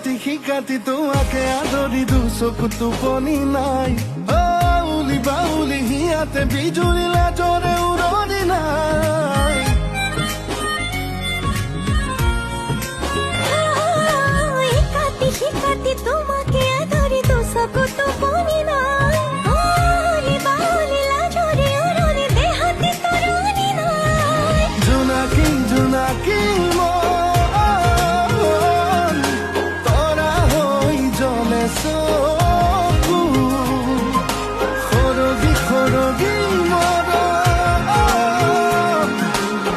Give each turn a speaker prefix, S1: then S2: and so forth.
S1: শিকাতি তোমাকে আদৰি দুচকু টোপনি নাই উলি বাউলি হিয়াতে বিজুলী লাজৰে উৰণি নাই